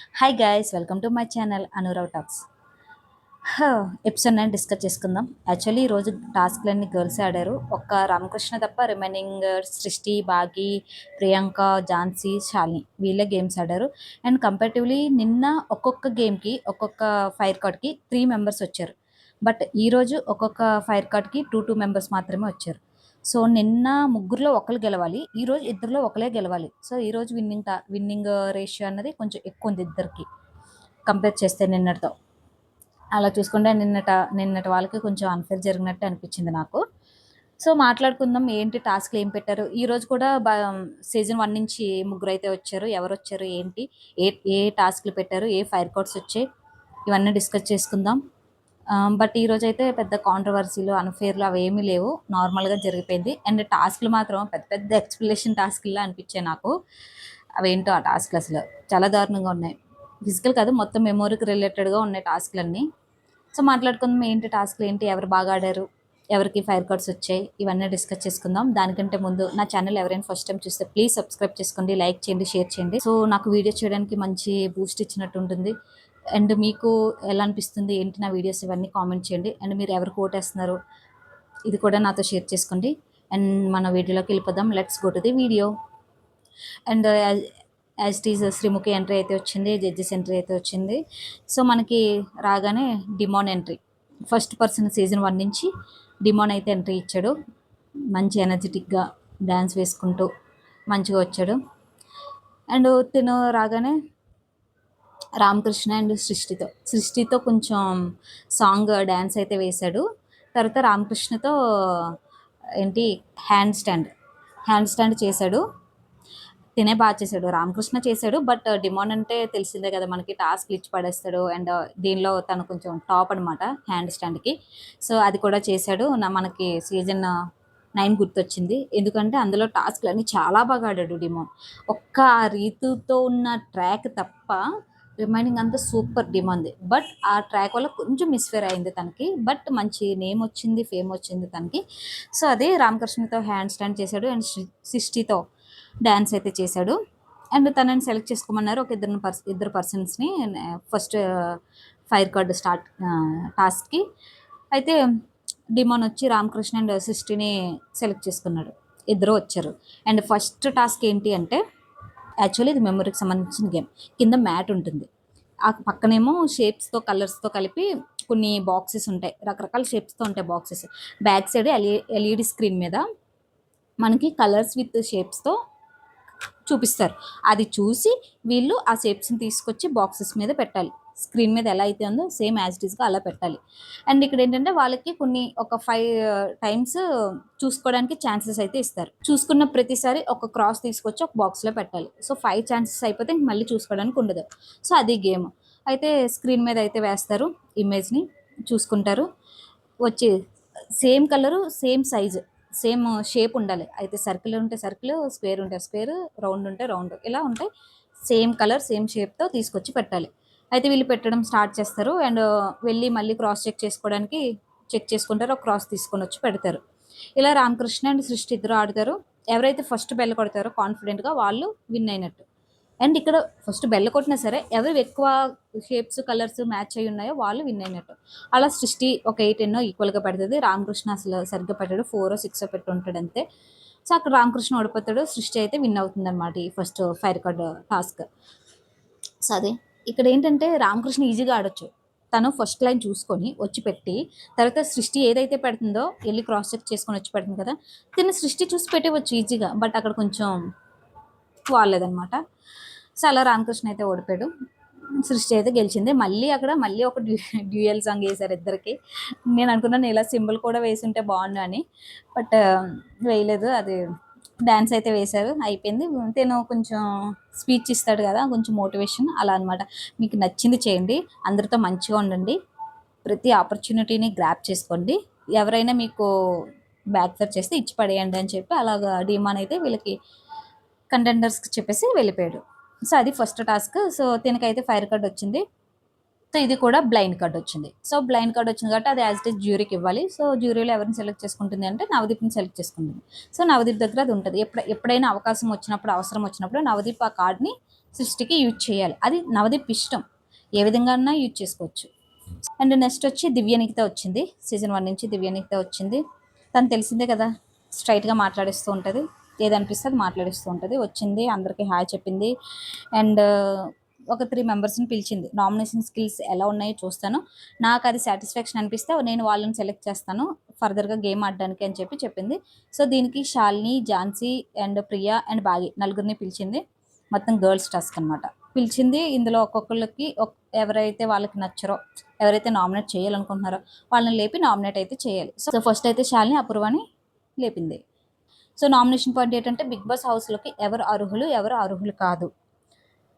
Hi guys, welcome to my channel Anurav talks. Episode 9 discuss చేసుకుందాం. Actually ఈరోజు టాస్క్లన్నీ girls ఆడారు. ఒక్క రామకృష్ణ తప్ప రిమైనింగ్ సృష్టి, బాగి, ప్రియాంక, ఝాన్సీ, శాలిని వీళ్ళే గేమ్స్ ఆడారు. అండ్ కంపారిటివ్లీ నిన్న ఒక్కొక్క గేమ్కి ఒక్కొక్క ఫైర్ కార్డ్కి 3 మెంబర్స్ వచ్చారు. బట్ ఈరోజు ఒక్కొక్క ఫైర్ కార్డ్కి 2 మెంబర్స్ మాత్రమే వచ్చారు. సో నిన్న ముగ్గురులో ఒకరు గెలవాలి, ఈరోజు ఇద్దరిలో ఒకరే గెలవాలి. సో ఈరోజు విన్నింగ్ రేషియో అన్నది కొంచెం ఎక్కువ ఉంది ఇద్దరికి కంపేర్ చేస్తే నిన్నటితో. అలా చూసుకుంటే నిన్నటి వాళ్ళకి కొంచెం అన్ఫేర్ జరిగినట్టు అనిపించింది నాకు. సో మాట్లాడుకుందాం, ఏంటి టాస్క్లు ఏం పెట్టారు. ఈరోజు కూడా సీజన్ 1 నుంచి ముగ్గురు అయితే వచ్చారు. ఎవరు వచ్చారు, ఏంటి, ఏ ఏ టాస్క్లు పెట్టారు, ఏ ఫైర్ కోడ్స్ వచ్చాయి, ఇవన్నీ డిస్కస్ చేసుకుందాం. బట్ ఈరోజు అయితే పెద్ద కాంట్రవర్సీలు, అన్ఫేర్లు అవి ఏమీ లేవు, నార్మల్గా జరిగిపోయింది. అండ్ టాస్క్లు మాత్రం పెద్ద పెద్ద ఎక్స్ప్లెనేషన్ టాస్క్లా అనిపించాయి నాకు. అవేంటో ఆ టాస్క్లు అసలు చాలా దారుణంగా ఉన్నాయి. ఫిజికల్ కాదు, మొత్తం మెమొరీకి రిలేటెడ్గా ఉన్నాయి టాస్క్లన్నీ. సో మాట్లాడుకుందాం, ఏంటి టాస్క్లు, ఏంటి, ఎవరు బాగా ఆడారు, ఎవరికి ఫైర్ కార్డ్స్ వచ్చాయి, ఇవన్నీ డిస్కస్ చేసుకుందాం. దానికంటే ముందు నా ఛానల్ ఎవరైనా ఫస్ట్ టైం చూస్తే ప్లీజ్ సబ్స్క్రైబ్ చేసుకోండి, లైక్ చేయండి, షేర్ చేయండి. సో నాకు వీడియో చేయడానికి మంచి బూస్ట్ ఇచ్చినట్టు ఉంటుంది. అండ్ మీకు ఎలా అనిపిస్తుంది, ఏంటి నా వీడియోస్, ఇవన్నీ కామెంట్ చేయండి. అండ్ మీరు ఎవరికి ఓటేస్తున్నారు ఇది కూడా నాతో షేర్ చేసుకోండి. అండ్ మన వీడియోలోకి వెళ్ళిపోదాం. Let's go to the video. And as it is Sreemukhi entry అయితే వచ్చింది, జడ్జెస్ ఎంట్రీ అయితే వచ్చింది. సో మనకి రాగానే డిమాన్ ఎంట్రీ, ఫస్ట్ పర్సన్ సీజన్ 1 నుంచి డిమాన్ అయితే ఎంట్రీ ఇచ్చాడు. మంచి ఎనర్జెటిక్గా డ్యాన్స్ వేసుకుంటూ మంచిగా వచ్చాడు. అండ్ తిను రాగానే రామకృష్ణ అండ్ సృష్టితో కొంచెం సాంగ్ డ్యాన్స్ అయితే వేశాడు. తర్వాత రామకృష్ణతో ఏంటి హ్యాండ్ స్టాండ్ చేశాడు. తినే బాగా చేశాడు, రామకృష్ణ చేశాడు. బట్ డిమాండ్ అంటే తెలిసిందే కదా మనకి, టాస్క్ ఇచ్చి పడేస్తాడు. అండ్ దీనిలో తను కొంచెం టాప్ అనమాట హ్యాండ్ స్టాండ్కి. సో అది కూడా చేశాడు. మనకి సీజన్ 9 గుర్తొచ్చింది, ఎందుకంటే అందులో టాస్క్లు అన్నీ చాలా బాగా ఆడాడు డిమాండ్. ఒక్క రీతుతో ఉన్న ట్రాక్ తప్ప రిమైనింగ్ అంతా సూపర్ డిమాండ్ది. బట్ ఆ ట్రాక్ వల్ల కొంచెం మిస్ఫేర్ అయింది తనకి, బట్ మంచి నేమ్ వచ్చింది, ఫేమ్ వచ్చింది తనకి. సో అదే రామకృష్ణతో హ్యాండ్ స్టాండ్ చేశాడు. అండ్ సృష్టితో డ్యాన్స్ అయితే చేశాడు. అండ్ తనని సెలెక్ట్ చేసుకోమన్నారు ఒక ఇద్దరు పర్సన్స్ని ఫస్ట్ ఫైర్ కార్డ్ టాస్క్కి. అయితే డిమాన్ వచ్చి రామకృష్ణ అండ్ సృష్టిని సెలెక్ట్ చేసుకున్నాడు, ఇద్దరు వచ్చారు. అండ్ ఫస్ట్ టాస్క్ ఏంటి అంటే, యాక్చువల్లీ ఇది మెమొరీకి సంబంధించిన గేమ్. కింద మ్యాట్ ఉంటుంది, ఆ పక్కనేమో షేప్స్తో కలర్స్తో కలిపి కొన్ని బాక్సెస్ ఉంటాయి, రకరకాల షేప్స్తో ఉంటాయి boxes. Back side LED screen మీద మనకి కలర్స్ విత్ షేప్స్తో చూపిస్తారు. అది చూసి వీళ్ళు ఆ షేప్స్ని తీసుకొచ్చి బాక్సెస్ మీద పెట్టాలి. స్క్రీన్ మీద ఎలా అయితే ఉందో సేమ్ యాజ్ ఇట్ ఈస్గా అలా పెట్టాలి. అండ్ ఇక్కడ ఏంటంటే వాళ్ళకి ఒక 5 టైమ్స్ చూసుకోవడానికి ఛాన్సెస్ అయితే ఇస్తారు. చూసుకున్న ప్రతిసారి ఒక క్రాస్ తీసుకొచ్చి ఒక బాక్స్లో పెట్టాలి. సో 5 ఛాన్సెస్ అయిపోతే ఇంక మళ్ళీ చూసుకోవడానికి ఉండదు. సో అది గేమ్. అయితే స్క్రీన్ మీద అయితే వేస్తారు, ఇమేజ్ని చూసుకుంటారు. వచ్చి same colour, same size, same shape ఉండాలి. అయితే సర్కిల్ ఉంటే సర్కిల్, స్క్వేర్ ఉంటే స్క్వేర్, రౌండ్ ఉంటే రౌండ్, ఇలా ఉంటాయి. సేమ్ కలర్, సేమ్ షేప్తో తీసుకొచ్చి పెట్టాలి. అయితే వీళ్ళు పెట్టడం స్టార్ట్ చేస్తారు. అండ్ వెళ్ళి మళ్ళీ క్రాస్ చెక్ చేసుకుంటారు, ఒక క్రాస్ తీసుకొని వచ్చి పెడతారు. ఇలా రామకృష్ణ అండ్ సృష్టి ఇద్దరు ఆడతారు. ఎవరైతే ఫస్ట్ బెల్ కొడతారో కాన్ఫిడెంట్గా వాళ్ళు విన్ అయినట్టు. అండ్ ఇక్కడ ఫస్ట్ బెల్ల కొట్టినా సరే ఎవరు ఎక్కువ షేప్స్, కలర్స్ మ్యాచ్ అయి ఉన్నాయో వాళ్ళు విన్ అయినట్టు. అలా సృష్టి ఒక 8 ఎన్నో ఈక్వల్గా పెడుతుంది. రామకృష్ణ అసలు సరిగ్గా పెట్టాడు, 4 6 పెట్టి ఉంటాడు అంతే. సో అక్కడ రామకృష్ణ ఓడిపోతాడు, సృష్టి అయితే విన్ అవుతుంది అనమాట ఈ first fire card task. So అదే ఇక్కడ ఏంటంటే రామకృష్ణ ఈజీగా ఆడొచ్చు. తను ఫస్ట్ లైన్ చూసుకొని వచ్చి పెట్టి, తర్వాత సృష్టి ఏదైతే పెడుతుందో వెళ్ళి క్రాస్ చెక్ చేసుకొని వచ్చి పెడుతుంది కదా, తిని సృష్టి చూసి పెట్టవచ్చు ఈజీగా. బట్ అక్కడ కొంచెం వాళ్ళేదనమాట. సో అలా రామకృష్ణ అయితే ఓడిపోయాడు, సృష్టి అయితే గెలిచింది. మళ్ళీ ఒక డ్యూయల్ సాంగ్ వేశారు ఇద్దరికి. నేను అనుకున్నాను ఇలా సింబల్ కూడా వేసి ఉంటే బాగుండు అని, బట్ వేయలేదు. అది డ్యాన్స్ అయితే వేశారు, అయిపోయింది. తను కొంచెం స్పీచ్ ఇస్తాడు కదా, కొంచెం మోటివేషన్ అలా అనమాట. మీకు నచ్చింది చేయండి, అందరితో మంచిగా ఉండండి, ప్రతి ఆపర్చునిటీని గ్రాప్ చేసుకోండి, ఎవరైనా మీకు బ్యాక్ ఫైర్ చేస్తే ఇచ్చి పడేయండి అని చెప్పి అలాగా డిమాన్ అయితే వీళ్ళకి కంటెండర్స్కి చెప్పేసి వెళ్ళిపోయాడు. సో అది ఫస్ట్ టాస్క్. సో దీనికైతే ఫైర్ కార్డ్ వచ్చింది. సో ఇది కూడా బ్లైండ్ కార్డ్ వచ్చింది. సో బ్లైండ్ కార్డ్ వచ్చింది కాబట్టి అది యాజ్ ఇట్ ఈస్ జ్యూరీకి ఇవ్వాలి. సో జ్యూరీలో ఎవరిని సెలెక్ట్ చేసుకుంటుంది అంటే నవదీప్ని సెలెక్ట్ చేసుకుంటుంది. సో నవదీప్ దగ్గర అది ఉంటుంది. ఎప్పుడైనా అవకాశం వచ్చినప్పుడు, అవసరం వచ్చినప్పుడు నవదీప్ ఆ కార్డ్ని సృష్టికి యూజ్ చేయాలి. అది నవదీప్ ఇష్టం. ఏ విధంగా అన్నా యూజ్ చేసుకోవచ్చు. అండ్ నెక్స్ట్ వచ్చి దివ్యనికిత వచ్చింది. సీజన్ 1 నుంచి దివ్యనికిత వచ్చింది. తను తెలిసిందే కదా, స్ట్రైట్గా మాట్లాడిస్తూ ఉంటుంది, ఏదనిపిస్తే అది మాట్లాడిస్తూ ఉంటుంది. వచ్చింది, అందరికీ హాయ్ చెప్పింది. అండ్ ఒక 3 మెంబర్స్ని పిలిచింది. నామినేషన్ స్కిల్స్ ఎలా ఉన్నాయో చూస్తాను, నాకు అది సాటిస్ఫాక్షన్ అనిపిస్తే నేను వాళ్ళని సెలెక్ట్ చేస్తాను ఫర్దర్గా గేమ్ ఆడడానికి అని చెప్పి చెప్పింది. సో దీనికి శాలిని, ఝాన్సీ అండ్ ప్రియా అండ్ బాగి నలుగురిని పిలిచింది. మొత్తం గర్ల్స్ టాస్క్ అనమాట. పిలిచింది. ఇందులో ఒక్కొక్కళ్ళకి ఎవరైతే వాళ్ళకి నచ్చరో, ఎవరైతే నామినేట్ చేయాలనుకుంటున్నారో వాళ్ళని లేపి నామినేట్ అయితే చేయాలి. సో ఫస్ట్ అయితే శాలిని అపూర్వని లేపింది. సో నామినేషన్ పాయింట్ ఏంటంటే బిగ్ బాస్ హౌస్లోకి ఎవరు అర్హులు, ఎవరు అర్హులు కాదు.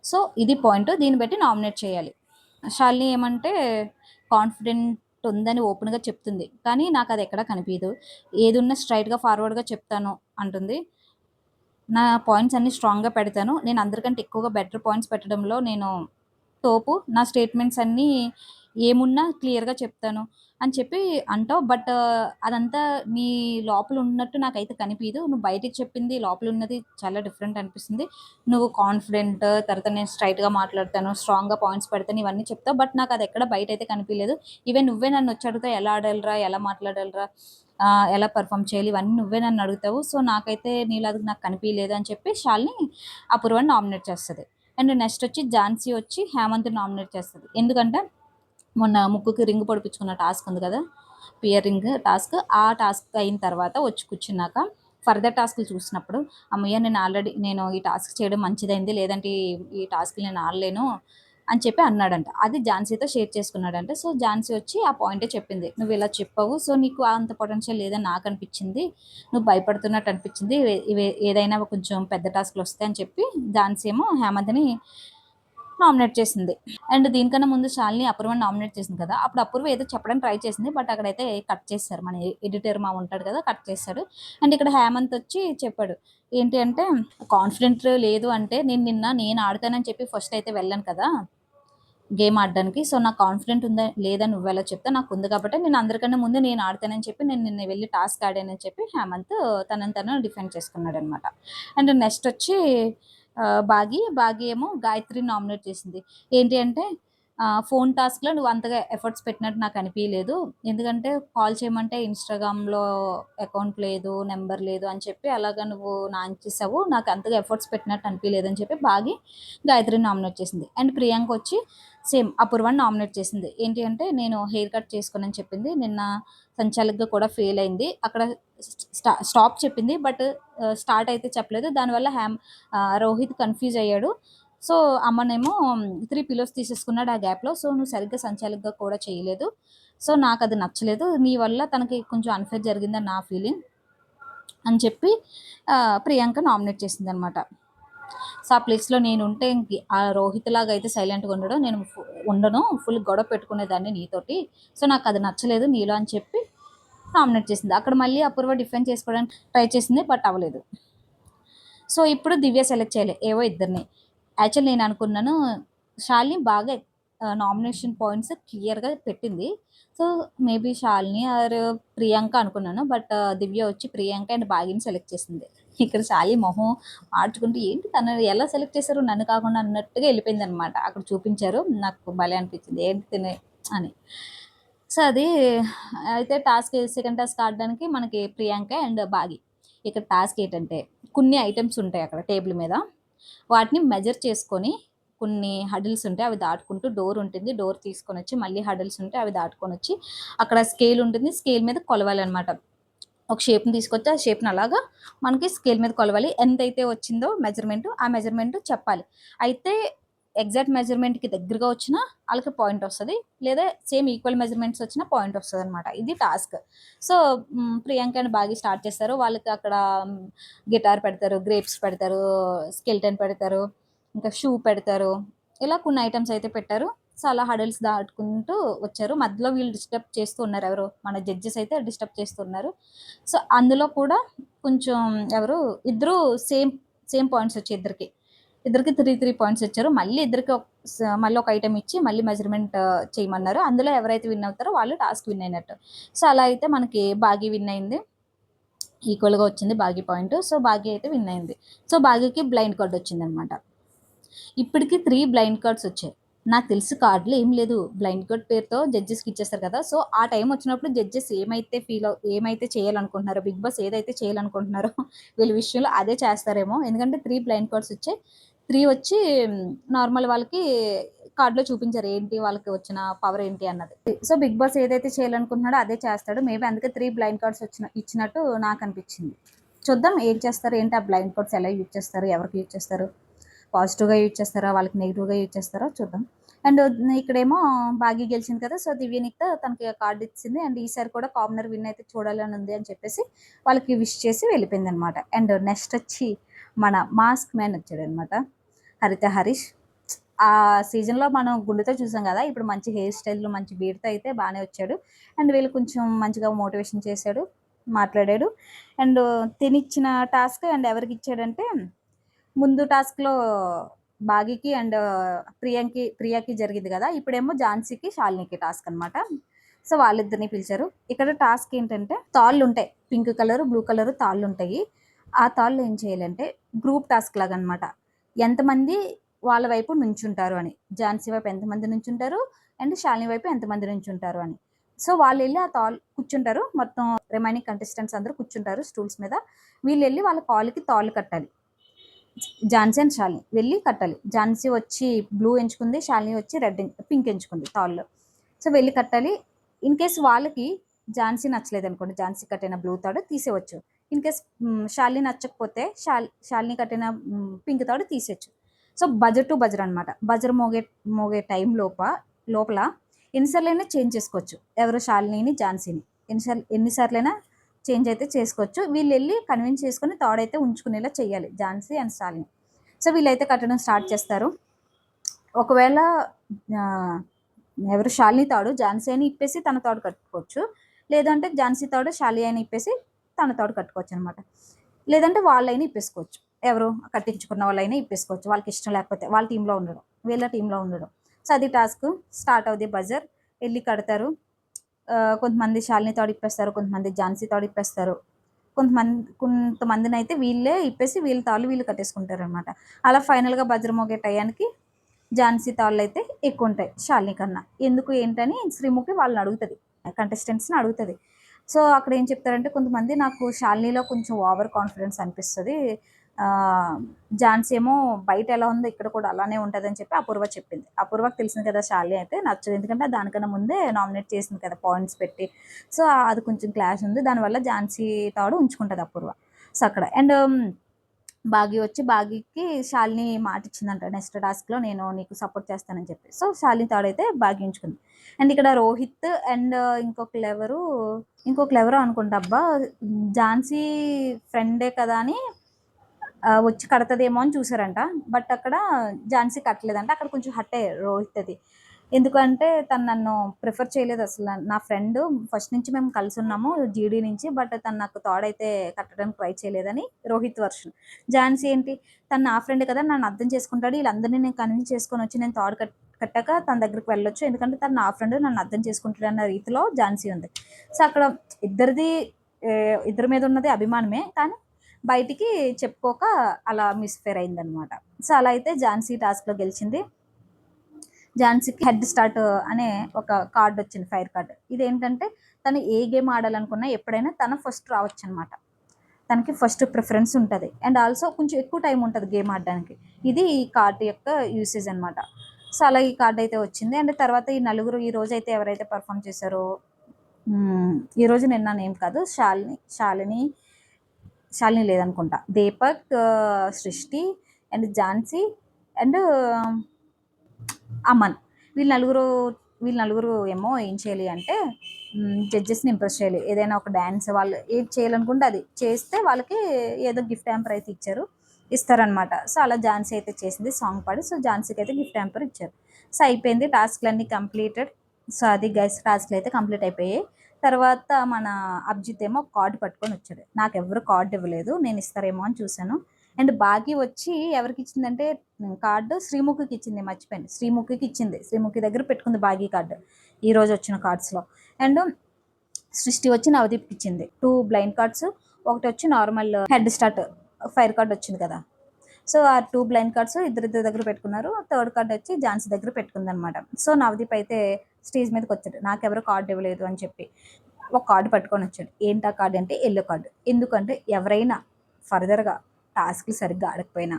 సో ఇది పాయింట్, దీన్ని బట్టి నామినేట్ చేయాలి. శాలిని ఏమంటే కాన్ఫిడెంట్ ఉందని ఓపెన్గా చెప్తుంది, కానీ నాకు అది ఎక్కడా కనిపించదు. ఏది ఉన్నా స్ట్రైట్గా ఫార్వర్డ్గా చెప్తాను అంటుంది. నా పాయింట్స్ అన్నీ స్ట్రాంగ్గా పెడతాను, నేను అందరికంటే ఎక్కువగా బెటర్ పాయింట్స్ పెట్టడంలో నేను తోపు, నా స్టేట్మెంట్స్ అన్నీ ఏమున్నా క్లియర్గా చెప్తాను అని చెప్పి అంటావు. బట్ అదంతా నీ లోపల ఉన్నట్టు నాకైతే కనిపించదు. నువ్వు బయటికి చెప్పింది లోపల ఉన్నది చాలా డిఫరెంట్ అనిపిస్తుంది. నువ్వు కాన్ఫిడెంట్, తర్వాత నేను స్ట్రైట్గా మాట్లాడతాను, స్ట్రాంగ్గా పాయింట్స్ పెడతాను, ఇవన్నీ చెప్తావు. బట్ నాకు అది ఎక్కడ బయట అయితే కనిపించలేదు. ఈవెన్ నువ్వే నన్ను వచ్చి అడుగుతావు, ఎలా ఆడాలరా, ఎలా మాట్లాడాలరా, ఎలా పర్ఫామ్ చేయాలి, ఇవన్నీ నువ్వే నన్ను అడుగుతావు. సో నాకైతే నీలాగా నాకు కనిపించలేదు అని చెప్పి శాలిని అపూర్వాన్ని నామినేట్ చేస్తుంది. అండ్ నెక్స్ట్ వచ్చి ఝాన్సీ వచ్చి హేమంత్ నామినేట్ చేస్తుంది. ఎందుకంటే మొన్న ముక్కుకి రింగ్ పొడిపించుకున్న టాస్క్ ఉంది కదా, పియర్ రింగ్ టాస్క్, ఆ టాస్క్ అయిన తర్వాత వచ్చి కూర్చున్నాక ఫర్దర్ టాస్క్లు చూసినప్పుడు అమ్మయ్య నేను ఈ టాస్క్ చేయడం మంచిదైంది, లేదంటే ఈ టాస్క్ నేను ఆడలేను అని చెప్పి అన్నాడంట. అది ఝాన్సీతో షేర్ చేసుకున్నాడంట. సో ఝాన్సీ వచ్చి ఆ పాయింటే చెప్పింది, నువ్వు ఇలా చెప్పావు, సో నీకు అంత పొటెన్షియల్ లేదని నాకు అనిపించింది, నువ్వు భయపడుతున్నట్టు అనిపించింది, ఇవి ఏదైనా కొంచెం పెద్ద టాస్క్లు వస్తాయి అని చెప్పి ఝాన్సీ ఏమో హేమంత్ని నామినేట్ చేసింది. అండ్ దీనికన్నా ముందు శాలిని అపూర్వని నామినేట్ చేసింది కదా, అప్పుడు అపూర్వ ఏదో చెప్పడానికి ట్రై చేసింది, బట్ అక్కడైతే కట్ చేస్తారు, మన ఎడిటర్ మా ఉంటాడు కదా, కట్ చేస్తాడు. అండ్ ఇక్కడ హేమంత్ వచ్చి చెప్పాడు ఏంటి అంటే, కాన్ఫిడెంట్ లేదు అంటే నేను ఆడతానని చెప్పి ఫస్ట్ అయితే వెళ్ళాను కదా గేమ్ ఆడడానికి. సో నాకు కాన్ఫిడెంట్ ఉందా లేదా నువ్వు ఎలా చెప్తా, నాకు ఉంది కాబట్టి నేను అందరికన్నా ముందు నేను ఆడతానని చెప్పి నేను నిన్న వెళ్ళి టాస్క్ ఆడానని చెప్పి హేమంత్ తను డిఫెండ్ చేసుకున్నాడు అనమాట. అండ్ నెక్స్ట్ వచ్చి బాగి ఏమో గాయత్రిని నామినేట్ చేసింది. ఏంటి అంటే ఫోన్ టాస్క్లో నువ్వు అంతగా ఎఫర్ట్స్ పెట్టినట్టు నాకు అనిపించలేదు, ఎందుకంటే కాల్ చేయమంటే ఇన్స్టాగ్రామ్లో అకౌంట్ లేదు, నెంబర్ లేదు అని చెప్పి అలాగా నువ్వు నాంచేసావు, నాకు అంతగా ఎఫర్ట్స్ పెట్టినట్టు అనిపించలేదు అని చెప్పి బాగి గాయత్రిని నామినేట్ చేసింది. అండ్ ప్రియాంక వచ్చి సేమ్ అపూర్వాన్ని నామినేట్ చేసింది. ఏంటి అంటే నేను హెయిర్ కట్ చేసుకోనని చెప్పింది, నిన్న సంచాలకుగా కూడా ఫెయిల్ అయింది, అక్కడ స్టాప్ చెప్పింది, బట్ స్టార్ట్ అయితే చెప్పలేదు. దానివల్ల రోహిత్ కన్ఫ్యూజ్ అయ్యాడు. సో అమ్మనేమో 3 పిలోస్ తీసేసుకున్నాడు ఆ గ్యాప్లో. సో నువ్వు సరిగ్గా సంచాలకుగా కూడా చేయలేదు, సో నాకు అది నచ్చలేదు, నీ వల్ల తనకి కొంచెం అన్ఫేర్ జరిగిందని నా ఫీలింగ్ అని చెప్పి ప్రియాంక నామినేట్ చేసింది అనమాట. సో ఆ ప్లేస్లో నేను ఉంటే ఆ రోహిత్ లాగా అయితే సైలెంట్గా ఉండను, ఫుల్ గొడవ పెట్టుకునేదాన్ని నీతోటి, సో నాకు అది నచ్చలేదు నీలో అని చెప్పి నామినేట్ చేసింది. అక్కడ మళ్ళీ అపూర్వ డిఫెండ్ చేసుకోవడానికి ట్రై చేసింది, బట్ అవ్వలేదు. సో ఇప్పుడు దివ్య సెలెక్ట్ చేయాలి ఏవో ఇద్దరిని. యాక్చువల్ నేను అనుకున్నాను శాలిని బాగా నామినేషన్ పాయింట్స్ క్లియర్గా పెట్టింది, so maybe Shalini or Priyanka అనుకున్నాను, బట్ దివ్య వచ్చి ప్రియాంక అండ్ బాగిని సెలెక్ట్ చేసింది. ఇక్కడ శాలి మొహం మార్చుకుంటూ ఏంటి తను ఎలా సెలెక్ట్ చేశారు నన్ను కాకుండా అన్నట్టుగా వెళ్ళిపోయింది అనమాట. అక్కడ చూపించారు, నాకు భలే అనిపించింది ఏంటి తినే అని. సో అది అయితే సెకండ్ టాస్క్ ఆడడానికి మనకి ప్రియాంక అండ్ బాగి. ఇక్కడ టాస్క్ ఏంటంటే కొన్ని ఐటమ్స్ ఉంటాయి అక్కడ టేబుల్ మీద, వాటిని మెజర్ చేసుకొని, కొన్ని హడిల్స్ ఉంటాయి అవి దాటుకుంటూ డోర్ ఉంటుంది, డోర్ తీసుకొని వచ్చి మళ్ళీ హడిల్స్ ఉంటాయి అవి దాటుకొని వచ్చి అక్కడ స్కేల్ ఉంటుంది, స్కేల్ మీద కొలవాలన్నమాట. ఒక షేప్ని తీసుకొచ్చి ఆ షేప్ని అలాగా మనకి స్కేల్ మీద కొలవాలి, ఎంతైతే వచ్చిందో మెజర్మెంట్ ఆ మెజర్మెంట్ చెప్పాలి. అయితే ఎగ్జాక్ట్ మెజర్మెంట్కి దగ్గరగా వచ్చినా వాళ్ళకి పాయింట్ వస్తుంది, లేదా సేమ్ ఈక్వల్ మెజర్మెంట్స్ వచ్చినా పాయింట్ వస్తుంది అనమాట. ఇది టాస్క్. సో ప్రియాంక అని బాగా స్టార్ట్ చేస్తారు. వాళ్ళకి అక్కడ గిటార్ పెడతారు, గ్రేప్స్ పెడతారు, స్కెల్టన్ పెడతారు, ఇంకా షూ పెడతారు, ఇలా కొన్ని ఐటమ్స్ అయితే పెట్టారు. సో అలా హడల్స్ దాటుకుంటూ వచ్చారు. మధ్యలో వీళ్ళు డిస్టర్బ్ చేస్తూ ఉన్నారు, ఎవరు మన జడ్జెస్ అయితే డిస్టర్బ్ చేస్తున్నారు. సో అందులో కూడా కొంచెం ఎవరు ఇద్దరు సేమ్ సేమ్ పాయింట్స్ వచ్చాయి, ఇద్దరికి 3 పాయింట్స్ వచ్చారు. మళ్ళీ ఇద్దరికి మళ్ళీ ఒక ఐటమ్ ఇచ్చి మళ్ళీ మెజర్మెంట్ చేయమన్నారు. అందులో ఎవరైతే విన్ అవుతారో వాళ్ళు టాస్క్ విన్ అయినట్టు. సో అలా అయితే మనకి బాగి విన్ అయింది, ఈక్వల్గా వచ్చింది బాగి పాయింట్. సో బాగి అయితే విన్ అయింది. సో బాగికి బ్లైండ్ కార్డ్ వచ్చింది అనమాట. ఇప్పటికి 3 బ్లైండ్ కార్డ్స్ వచ్చాయి. నాకు తెలిసి కార్డ్‌లో ఏం లేదు. బ్లైండ్ కార్డ్ పేరుతో జడ్జెస్‌కి ఇచ్చేస్తారు కదా! సో, ఆ టైం వచ్చినప్పుడు జడ్జెస్ ఏమైతే చేయాలనుకుంటున్నారో, బిగ్ బాస్ ఏదైతే చేయాలనుకుంటున్నారో వీళ్ళ విషయంలో అదే చేస్తారేమో. ఎందుకంటే 3 బ్లైండ్ కార్డ్స్ వచ్చాయి. 3 వచ్చి నార్మల్ వాళ్ళకి కార్డ్‌లో చూపించారు. ఏంటి వాళ్ళకి వచ్చిన పవర్ ఏంటి అన్నది. సో, బిగ్ బాస్ ఏదైతే చేయాలనుకుంటున్నాడో అదే చేస్తాడు. మేబీ అందుకే 3 బ్లైండ్ కార్డ్స్ ఇచ్చినట్టు నాకనిపించింది. చూద్దాం ఏం చేస్తారు, ఏంటి ఆ బ్లైండ్ కార్డ్స్ ఎలా యూజ్ చేస్తారు, ఎవరికి యూజ్ చేస్తారు, పాజిటివ్‌గా యూజ్ చేస్తారా, వాళ్ళకి నెగిటివ్‌గా యూజ్ చేస్తారో చూద్దాం. అండ్ ఇక్కడేమో భాగ్య గెలిచింది కదా! సో, దివ్యనిక తనకి కార్డ్ ఇచ్చింది. అండ్ ఈసారి కూడా కామనర్ విన్ అయితే చూడాలని ఉంది అని చెప్పేసి వాళ్ళకి విష్ చేసి వెళ్ళిపోయిందనమాట. అండ్ నెక్స్ట్ వచ్చి మన మాస్క్ మ్యాన్ వచ్చాడనమాట. హరిత హరీష్. ఆ సీజన్‌లో మనం గుండుతో చూసాం కదా! ఇప్పుడు మంచి హెయిర్ స్టైల్, మంచి బీర్డ్‌తో అయితే బానే వచ్చాడు. అండ్ వీళ్ళు కొంచెం మంచిగా మోటివేషన్ చేశాడు, మాట్లాడాడు. అండ్ తినిచ్చిన టాస్క్ అండ్ ఎవరికిచ్చాడంటే ముందు టాస్క్‌లో బాగీకి అండ్ ప్రియాకి జరిగింది కదా! ఇప్పుడేమో ఝాన్సీకి, శాలినికి టాస్క్ అనమాట. సో, వాళ్ళిద్దరిని పిలిచారు. ఇక్కడ టాస్క్ ఏంటంటే తాళ్ళుంటాయి. పింక్ కలరు, బ్లూ కలరు తాళ్ళుంటాయి. ఆ తాళ్ళు ఏం చేయాలంటే గ్రూప్ టాస్క్ లాగనమాట. ఎంతమంది వాళ్ళ వైపు నుంచుంటారు అని. ఝాన్సీ వైపు ఎంతమంది నుంచుంటారు, అండ్ శాలిని వైపు ఎంతమంది నుంచుంటారు అని. సో, వాళ్ళెళ్ళి ఆ కూర్చుంటారు. మొత్తం రిమైనింగ్ కంటెస్టెంట్స్ అందరూ కూర్చుంటారు స్టూల్స్ మీద. వీళ్ళెళ్ళి వాళ్ళ కాళ్ళకి తాళ్ళు కట్టాలి. ఝాన్సీ అండ్ శాలిని వెళ్ళి కట్టాలి. ఝాన్సీ వచ్చి బ్లూ ఎంచుకుంది, శాలిని వచ్చి పింక్ ఎంచుకుంది తాళ్ళు. సో, వెళ్ళి కట్టాలి. ఇన్ కేస్ వాళ్ళకి ఝాన్సీ నచ్చలేదనుకోండి, ఝాన్సీ కట్టిన బ్లూ తాడు తీసేయచ్చు. ఇన్ కేస్ శాలిని నచ్చకపోతే శాలిని కట్టిన పింక్ తాడు తీసేయచ్చు. సో, బజర్ టు బజర్ అనమాట. బజర్ మోగే టైం లోపల ఎన్నిసార్లైనా చేంజ్ చేసుకోవచ్చు. ఎవరు శాలినిని, ఝాన్సీని ఎన్నిసార్లైనా చేంజ్ అయితే చేసుకోవచ్చు. వీళ్ళెళ్ళి కన్విన్స్ చేసుకొని తాడైతే ఉంచుకునేలా చేయాలి ఝాన్సీ అండ్ శాలిని. సో, వీళ్ళైతే కట్టడం స్టార్ట్ చేస్తారు. ఒకవేళ ఎవరు శాలిని తాడు ఝాన్సీ అని ఇప్పేసి తన తాడు కట్టుకోవచ్చు. లేదంటే ఝాన్సీ తాడు శాలిని అని ఇప్పేసి తన తాడు కట్టుకోవచ్చు అనమాట. లేదంటే వాళ్ళైనా ఇప్పేసుకోవచ్చు. ఎవరు కట్టించుకున్న వాళ్ళైనా ఇప్పేసుకోవచ్చు. వాళ్ళకి ఇష్టం లేకపోతే వాళ్ళ టీంలో ఉండడం, వీళ్ళ టీంలో ఉండడం. సో, అది టాస్క్. స్టార్ట్ అవుద్ది బజర్. వెళ్ళి కడతారు. కొంతమంది శాలిని తాడు ఇప్పేస్తారు, కొంతమంది ఝాన్సీ తాడు ఇప్పేస్తారు. కొంతమందినైతే వీళ్ళే ఇప్పేసి వీళ్ళ తాళ్ళు వీళ్ళు కట్టేసుకుంటారనమాట. అలా ఫైనల్‌గా బజర్ మోగే టయానికి ఝాన్సీ తాళ్ళైతే ఎక్కువుంటాయి శాలిని కన్నా. ఎందుకు ఏంటని శ్రీముఖి వాళ్ళని అడుగుతది. కంటెస్టెంట్స్‌ని అడుగుతది. సో, అక్కడ ఏం చెప్తారంటే కొంతమంది నాకు శాలినిలో కొంచెం ఓవర్ కాన్ఫిడెన్స్ అనిపిస్తది. ఝాన్సీ ఏమో బయట ఎలా ఉందో ఇక్కడ కూడా అలానే ఉంటదని చెప్పి అపూర్వ చెప్పింది. అపూర్వకి తెలిసింది కదా శాలిని అయితే నచ్చదు. ఎందుకంటే దానికన్నా ముందే నామినేట్ చేసింది కదా పాయింట్స్ పెట్టి. సో, అది కొంచెం క్లాష్ ఉంది. దానివల్ల ఝాన్సీ తాడు ఉంచుకుంటది అపూర్వ. సో, అక్కడ అండ్ బాగీకి శాలిని మాటిచ్చిందంట. నెక్స్ట్ టాస్క్‌లో నేను నీకు సపోర్ట్ చేస్తానని చెప్పి. సో, శాలిని తాడైతే బాగీ ఉంచుకుంది. అండ్ ఇక్కడ రోహిత్ అండ్ ఇంకొకళ్ళెవరో అనుకుంటా అబ్బా! ఝాన్సీ ఫ్రెండే కదా అని వచ్చి కడతదేమో అని చూసారంట. బట్ అక్కడ ఝాన్సీ కట్టలేదంట. అక్కడ కొంచెం హర్ట్ అయ్యారు రోహిత్ అది. ఎందుకంటే తను నన్ను ప్రిఫర్ చేయలేదు అసలు. నా ఫ్రెండ్ ఫస్ట్ నుంచి మేము కలిసి ఉన్నాము జీడీ నుంచి. బట్ తను నాకు తాడైతే కట్టడానికి ట్రై చేయలేదని రోహిత్ వర్షన్. ఝాన్సీ ఏంటి, తను నా ఫ్రెండ్ కదా, నన్ను అర్థం చేసుకుంటాడు. వీళ్ళందరినీ నేను కన్విన్స్ చేసుకొని వచ్చి నేను తాడు కట్టాక తన దగ్గరికి వెళ్ళొచ్చు. ఎందుకంటే తను నా ఫ్రెండ్, నన్ను అర్థం చేసుకుంటాడు అన్న రీతిలో ఝాన్సీ ఉంది. సో, అక్కడ ఇద్దరి మీద ఉన్నది అభిమానమే, కానీ బయటికి చెప్పుకోక అలా మిస్‌ఫేర్ అయిందనమాట. సో, అలా అయితే ఝాన్సీ టాస్క్‌లో గెలిచింది. ఝాన్సీకి హెడ్ స్టార్ట్ అనే ఒక కార్డ్ వచ్చింది, ఫైర్ కార్డ్. ఇదేంటంటే తను ఏ గేమ్ ఆడాలనుకున్నా ఎప్పుడైనా తను ఫస్ట్ రావచ్చనమాట. తనకి ఫస్ట్ ప్రిఫరెన్స్ ఉంటది. అండ్ ఆల్సో కొంచెం ఎక్కువ టైం ఉంటది గేమ్ ఆడడానికి. ఇది ఈ కార్డ్ యొక్క యూసేజ్ అనమాట. సో, అలా ఈ కార్డ్ అయితే వచ్చింది. అండ్ తర్వాత ఈ నలుగురు ఈ రోజైతే ఎవరైతే పెర్ఫార్మ్ చేశారో ఈరోజు నిన్న నేమ్ కాదు, శాలిని లేదనుకుంటా. దీపక్, సృష్టి అండ్ ఝాన్సీ అండ్ అమన్. వీళ్ళు నలుగురు ఏమో ఏం చేయాలి అంటే జడ్జెస్‌ని ఇంప్రెస్ చేయాలి. ఏదైనా ఒక డాన్స్ వాళ్ళు ఏది చేయాలనుకుంటే అది చేస్తే వాళ్ళకి ఏదో గిఫ్ట్ హ్యాంపర్ అయితే ఇస్తారనమాట. సో, అలా ఝాన్సీ అయితే చేసింది సాంగ్ పాడి. సో, ఝాన్సీకి అయితే గిఫ్ట్ హ్యాంపర్ ఇచ్చారు. సో, అయిపోయింది టాస్క్‌లన్నీ కంప్లీటెడ్. సో, అది గైస్ టాస్క్‌లు అయితే కంప్లీట్ అయిపోయాయి. తర్వాత మన అభిజిత్ ఏమో కార్డ్ పట్టుకొని వచ్చాడు. నాకెవ్వరు కార్డ్ ఇవ్వలేదు. నేను ఇస్తారేమో అని చూసాను. అండ్ బాగీ వచ్చి ఎవరికి ఇచ్చిందంటే కార్డు శ్రీముఖికి ఇచ్చింది, మర్చిపోయాను. శ్రీముఖికి ఇచ్చింది. శ్రీముఖి దగ్గర పెట్టుకుంది బాగీ కార్డు ఈరోజు వచ్చిన కార్డ్స్‌లో. అండ్ సృష్టి వచ్చి నవదీప్‌కి ఇచ్చింది. 2 బ్లైండ్ కార్డ్స్, ఒకటి వచ్చి normal head start fire card వచ్చింది కదా! సో ఆ 2 బ్లైండ్ కార్డ్స్ ఇద్దరిద్దరి దగ్గర పెట్టుకున్నారు. థర్డ్ కార్డ్ వచ్చి ఝాన్సీ దగ్గర పెట్టుకుందనమాట. సో నవదీప్ అయితే స్టేజ్ మీదకొచ్చాడు. నాకెవరు కార్డ్ ఇవ్వలేదు అని చెప్పి. ఒక కార్డ్ పట్టుకొని వచ్చాడు. ఏంటి ఆ కార్డ్ అంటే యెల్లో కార్డ్. ఎందుకంటే ఎవరైనా ఫర్దర్‌గా టాస్క్‌లు సరిగ్గా ఆడకపోయినా,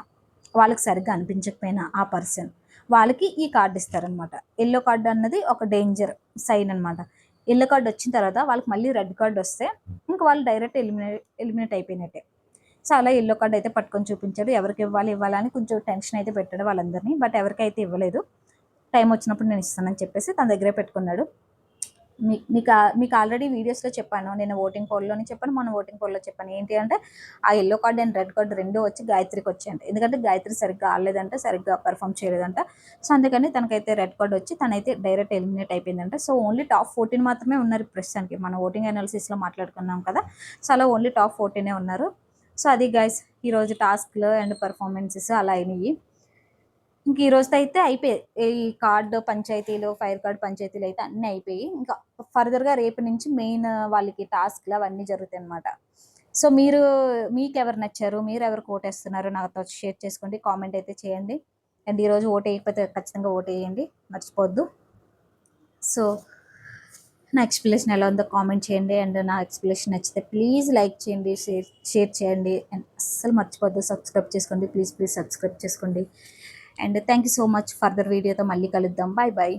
వాళ్ళకి సరిగ్గా అనిపించకపోయినా ఆ పర్సన్ వాళ్ళకి ఈ కార్డ్ ఇస్తారనమాట. యెల్లో కార్డ్ అన్నది ఒక డేంజర్ సైన్ అనమాట. యెల్లో కార్డ్ వచ్చిన తర్వాత వాళ్ళకి మళ్ళీ రెడ్ కార్డ్ వస్తే ఇంక వాళ్ళు డైరెక్ట్ ఎలిమినేట్ అయిపోయినట్టే. సో అలా యెల్లో కార్డ్ అయితే పట్టుకొని చూపించాడు. ఎవరికి ఇవ్వాలి ఇవ్వాలా అని కొంచెం టెన్షన్ అయితే పెట్టాడు వాళ్ళందరినీ. బట్ ఎవరికైతే ఇవ్వలేదు. టైం వచ్చినప్పుడు నేను ఇస్తానని చెప్పేసి తన దగ్గరే పెట్టుకున్నాడు. మీకు ఆల్రెడీ వీడియోస్‌లో చెప్పాను. నేను ఓటింగ్ పోల్‌లోని చెప్పాను. మొన్న ఓటింగ్ పోల్‌లో చెప్పాను. ఏంటి అంటే ఆ yellow card and red card 2 వచ్చి గాయత్రికి వచ్చాయంట. ఎందుకంటే గాయత్రి సరిగ్గా ఆడలేదంట. సరిగ్గా పెర్ఫార్మ్ చేయలేదంట. సో అందుకని తనకైతే రెడ్ కార్డ్ వచ్చి తనైతే డైరెక్ట్ ఎలిమినేట్ అయిపోయిందంట. సో ఓన్లీ టాప్ 14 మాత్రమే ఉన్నారు ప్రస్తుతానికి. మనం ఓటింగ్ అనాలిసిస్‌లో మాట్లాడుకున్నాం కదా! సో అలా ఓన్లీ టాప్ 14 ఉన్నారు. సో అది గైస్ ఈరోజు టాస్క్‌లు అండ్ పెర్ఫార్మన్సెస్ అలా అయినాయి. ఇంక ఈ రోజుతో అయితే అయిపోయాయి. ఈ కార్డ్ పంచాయతీలు, ఫైర్ కార్డ్ పంచాయతీలు అయితే అన్నీ అయిపోయి. ఇంకా ఫర్దర్‌గా రేపు నుంచి మెయిన్ వాళ్ళకి టాస్క్‌లు అవన్నీ జరుగుతాయన్నమాట. సో మీకెవరు నచ్చారు? మీరెవరికి ఓటేస్తున్నారు? నాతో షేర్ చేసుకోండి. కామెంట్ అయితే చేయండి. అండ్ ఈరోజు ఓటేయకపోతే ఖచ్చితంగా ఓటేయండి. మర్చిపోవద్దు. సో నా ఎక్స్‌ప్లనేషన్ ఎలా ఉందో కామెంట్ చేయండి. అండ్ నా ఎక్స్‌ప్లనేషన్ నచ్చితే ప్లీజ్ లైక్ చేయండి, షేర్ చేయండి. అండ్ అస్సలు మర్చిపోవద్దు సబ్స్క్రైబ్ చేసుకోండి. ప్లీజ్ సబ్స్క్రైబ్ చేసుకోండి. And thank you so much. Further వీడియోతో మళ్ళీ కలుద్దాం. బాయ్.